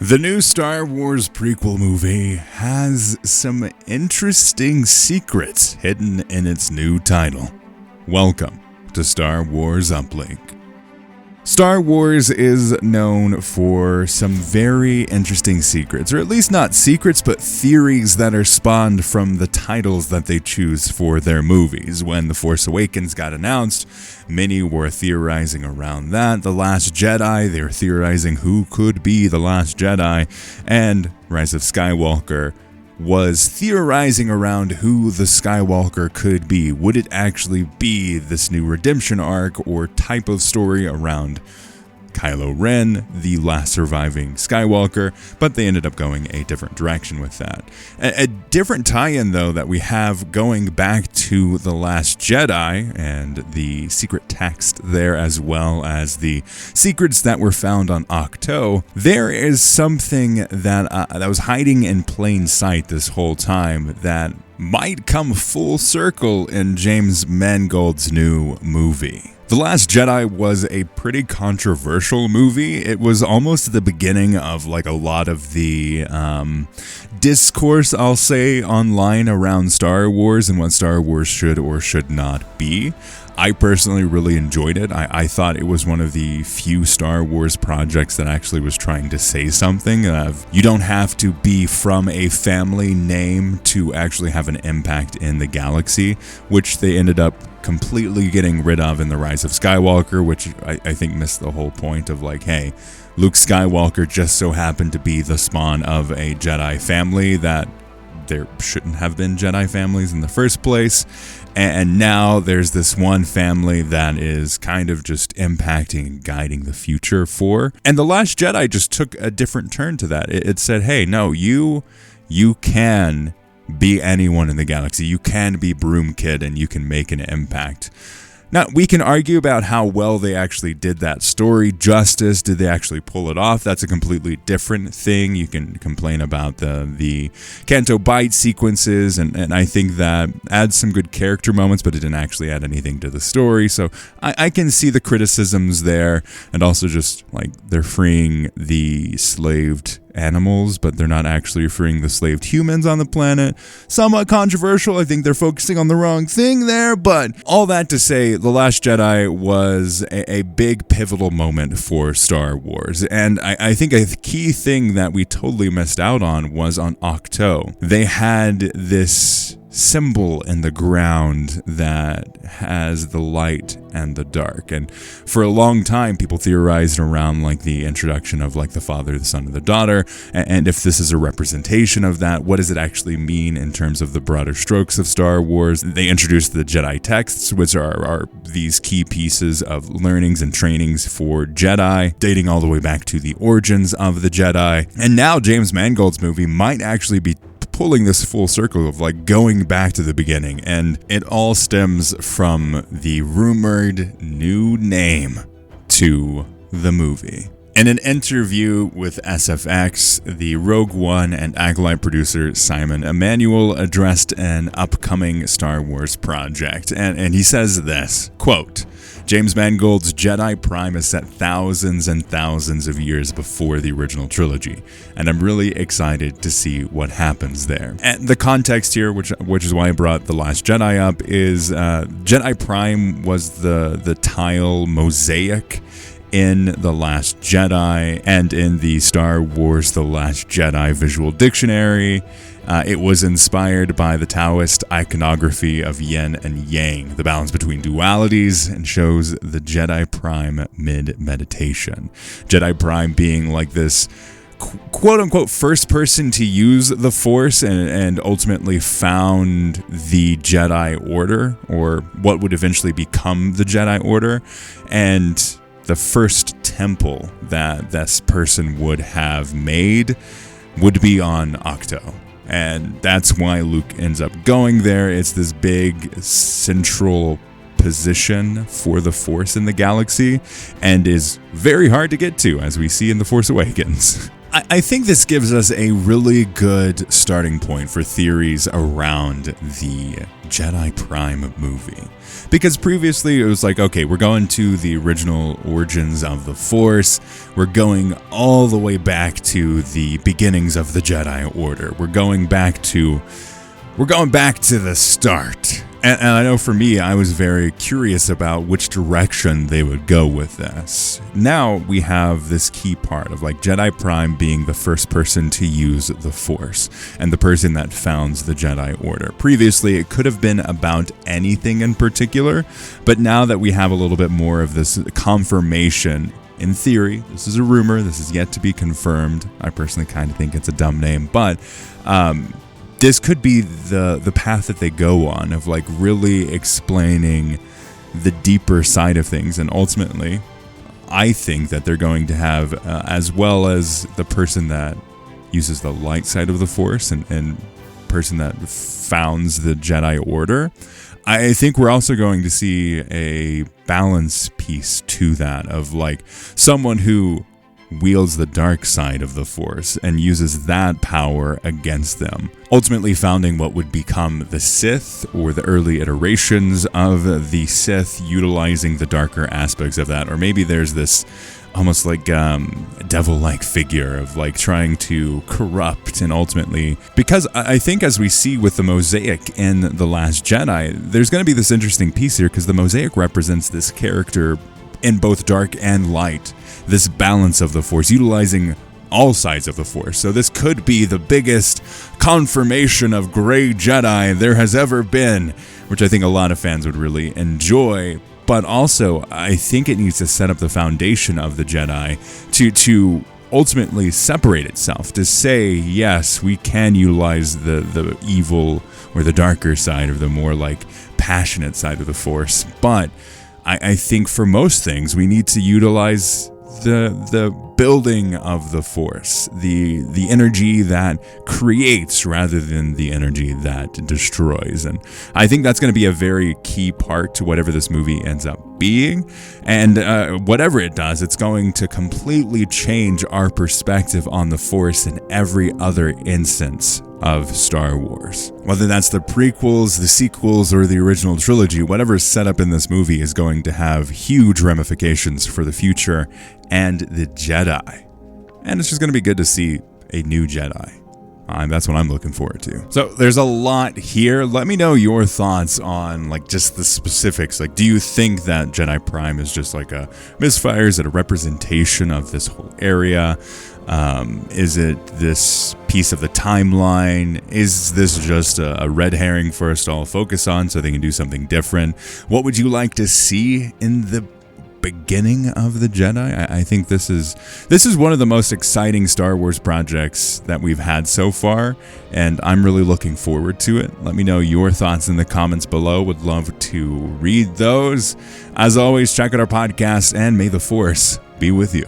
The new Star Wars prequel movie has some interesting secrets hidden in its new title. Welcome to Star Wars Uplink. Star Wars is known for some very interesting secrets, or at least not secrets, but theories that are spawned from the titles that they choose for their movies. When The Force Awakens got announced, many were theorizing around that. The Last Jedi, they were theorizing who could be the Last Jedi, and Rise of Skywalker was theorizing around who the Skywalker could be. Would it actually be this new redemption arc or type of story around Kylo Ren, the last surviving Skywalker? But they ended up going a different direction with that. A different tie-in, though, that we have going back to The Last Jedi and the secret text there, as well as the secrets that were found on Ahsoka. There is something that was hiding in plain sight this whole time that might come full circle in James Mangold's new movie. The Last Jedi was a pretty controversial movie. It was almost the beginning of like a lot of the discourse, I'll say, online around Star Wars and what Star Wars should or should not be. I personally really enjoyed it. I thought it was one of the few Star Wars projects that actually was trying to say something. You don't have to be from a family name to actually have an impact in the galaxy, which they ended up completely getting rid of in The Rise of Skywalker, which I think missed the whole point of like, hey, Luke Skywalker just so happened to be the spawn of a Jedi family that there shouldn't have been Jedi families in the first place. And now there's this one family that is kind of just impacting and guiding the future for. And The Last Jedi just took a different turn to that. It said, hey, no, you can be anyone in the galaxy. You can be Broom Kid and you can make an impact. Now, we can argue about how well they actually did that story justice. Did they actually pull it off? That's a completely different thing. You can complain about the Canto Bight sequences, and I think that adds some good character moments, but it didn't actually add anything to the story. So I can see the criticisms there, and also just like they're freeing the slaved animals, but they're not actually freeing the slaved humans on the planet. Somewhat controversial. I think they're focusing on the wrong thing there, but all that to say, The Last Jedi was a big pivotal moment for Star Wars, and I think a key thing that we totally missed out on was on Ahsoka. They had this symbol in the ground that has the light and the dark, and for a long time people theorized around like the introduction of like the father, the son, and the daughter, and if this is a representation of that, what does it actually mean in terms of the broader strokes of Star Wars. They introduced the Jedi texts, which are these key pieces of learnings and trainings for Jedi, dating all the way back to the origins of the Jedi. And now James Mangold's movie might actually be pulling this full circle of like going back to the beginning, and it all stems from the rumored new name to the movie. In an interview with SFX, the Rogue One and Acolyte producer Simon Emanuel addressed an upcoming Star Wars project, and he says this, quote, James Mangold's Jedi Prime is set thousands and thousands of years before the original trilogy, and I'm really excited to see what happens there. And the context here, which is why I brought The Last Jedi up, is Jedi Prime was the tile mosaic in The Last Jedi and in the Star Wars The Last Jedi visual dictionary. It was inspired by the Taoist iconography of yin and yang, the balance between dualities, and shows the Jedi Prime mid-meditation. Jedi Prime being like this quote-unquote first person to use the Force and ultimately found the Jedi Order, or what would eventually become the Jedi Order, and the first temple that this person would have made would be on Ahsoka. And that's why Luke ends up going there. It's this big central position for the Force in the galaxy, and is very hard to get to, as we see in The Force Awakens. I think this gives us a really good starting point for theories around the Jedi Prime movie. Because previously it was like, okay, we're going to the original origins of the Force. We're going all the way back to the beginnings of the Jedi Order. We're going back to the start. And I know for me, I was very curious about which direction they would go with this. Now we have this key part of like Jedi Prime being the first person to use the Force and the person that founds the Jedi Order. Previously, it could have been about anything in particular, but now that we have a little bit more of this confirmation, in theory, this is a rumor, this is yet to be confirmed. I personally kind of think it's a dumb name, but this could be the path that they go on of like really explaining the deeper side of things. And ultimately, I think that they're going to have, as well as the person that uses the light side of the Force and person that founds the Jedi Order, I think we're also going to see a balance piece to that of like someone who wields the dark side of the Force and uses that power against them, ultimately founding what would become the Sith or the early iterations of the Sith, utilizing the darker aspects of that. Or maybe there's this almost like devil-like figure of like trying to corrupt and ultimately, because I think as we see with the mosaic in The Last Jedi, there's going to be this interesting piece here because the mosaic represents this character in both dark and light, this balance of the Force, utilizing all sides of the Force. So this could be the biggest confirmation of gray Jedi there has ever been, which I think a lot of fans would really enjoy. But also, I think it needs to set up the foundation of the Jedi to ultimately separate itself, to say, yes, we can utilize the evil or the darker side or the more like passionate side of the Force, but I think for most things, we need to utilize the building of the Force, the energy that creates rather than the energy that destroys. And I think that's going to be a very key part to whatever this movie ends up being. And whatever it does, it's going to completely change our perspective on the Force in every other instance of Star Wars. Whether that's the prequels, the sequels, or the original trilogy, whatever is set up in this movie is going to have huge ramifications for the future and the Jedi. And it's just going to be good to see a new Jedi. That's what I'm looking forward to. So there's a lot here. Let me know your thoughts on like just the specifics. Like, do you think that Jedi Prime is just like a misfire? Is it a representation of this whole area? Is it this piece of the timeline? Is this just a red herring for us to all focus on so they can do something different? What would you like to see in the beginning of the Jedi? I think this is one of the most exciting Star Wars projects that we've had so far, and I'm really looking forward to it. Let me know your thoughts in the comments below. Would love to read those. As always, check out our podcast, and may the Force be with you.